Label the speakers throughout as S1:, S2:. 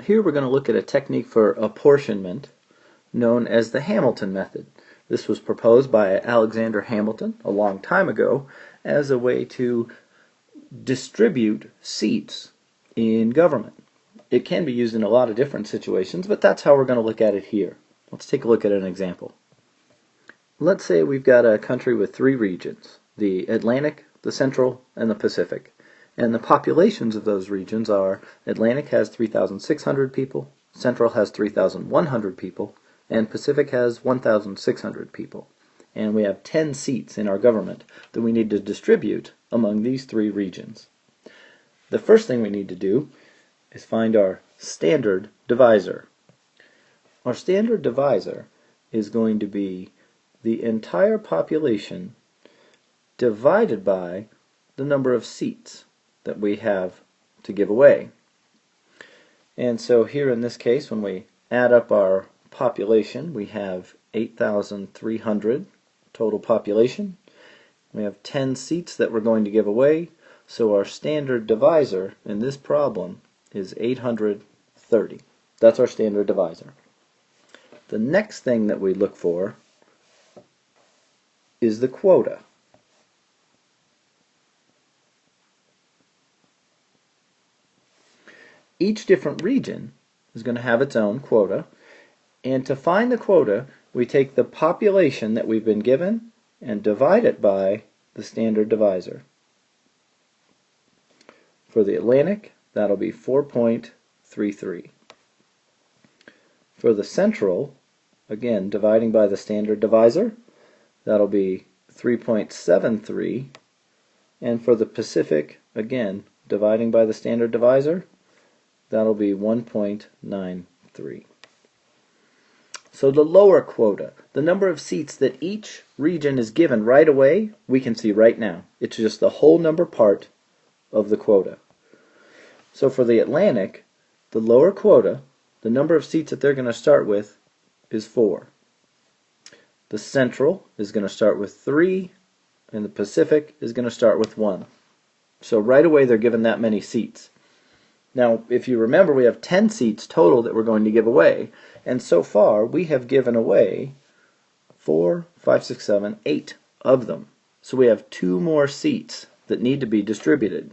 S1: Here we're going to look at a technique for apportionment known as the Hamilton method. This was proposed by Alexander Hamilton a long time ago as a way to distribute seats in government. It can be used in a lot of different situations, but that's how we're going to look at it here. Let's take a look at an example. Let's say we've got a country with three regions: the Atlantic, the Central, and the Pacific. And the populations of those regions are: Atlantic has 3,600 people, Central has 3,100 people, and Pacific has 1,600 people. And we have 10 seats in our government that we need to distribute among these three regions. The first thing we need to do is find our standard divisor. Our standard divisor is going to be the entire population divided by the number of seats that we have to give away. And so here in this case, when we add up our population, we have 8,300 total population. We have 10 seats that we're going to give away, so our standard divisor in this problem is 830. That's our standard divisor. The next thing that we look for is the quota. Each different region is going to have its own quota, and to find the quota, we take the population that we've been given and divide it by the standard divisor. For the Atlantic, that'll be 4.33. For the Central, again, dividing by the standard divisor, that'll be 3.73. And for the Pacific, again, dividing by the standard divisor, that'll be 1.93. So the lower quota, the number of seats that each region is given right away, we can see right now. It's just the whole number part of the quota. So for the Atlantic, the lower quota, the number of seats that they're going to start with is 4. The Central is going to start with 3, and the Pacific is going to start with 1. So right away they're given that many seats. Now, if you remember, we have 10 seats total that we're going to give away, and so far we have given away 4, 5, 6, 7, 8 of them. So we have 2 more seats that need to be distributed.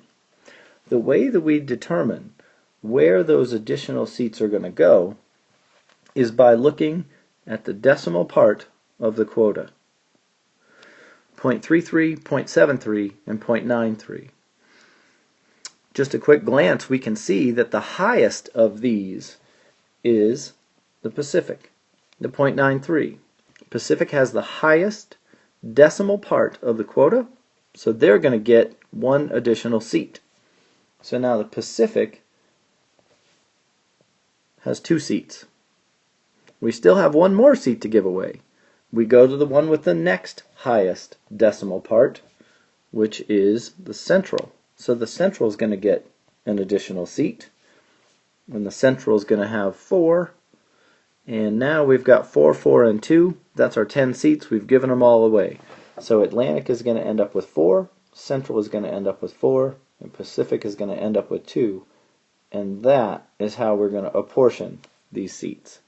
S1: The way that we determine where those additional seats are going to go is by looking at the decimal part of the quota. 0.33, 0.73, and 0.93. Just a quick glance, we can see that the highest of these is the Pacific, the 0.93. Pacific has the highest decimal part of the quota, so they're going to get 1 additional seat. So now the Pacific has 2 seats. We still have 1 more seat to give away. We go to the one with the next highest decimal part, which is the Central. So the Central is going to get an additional seat, and the Central is going to have 4, and now we've got 4, 4, and 2. That's our 10 seats. We've given them all away. So Atlantic is going to end up with 4, Central is going to end up with 4, and Pacific is going to end up with 2, and that is how we're going to apportion these seats.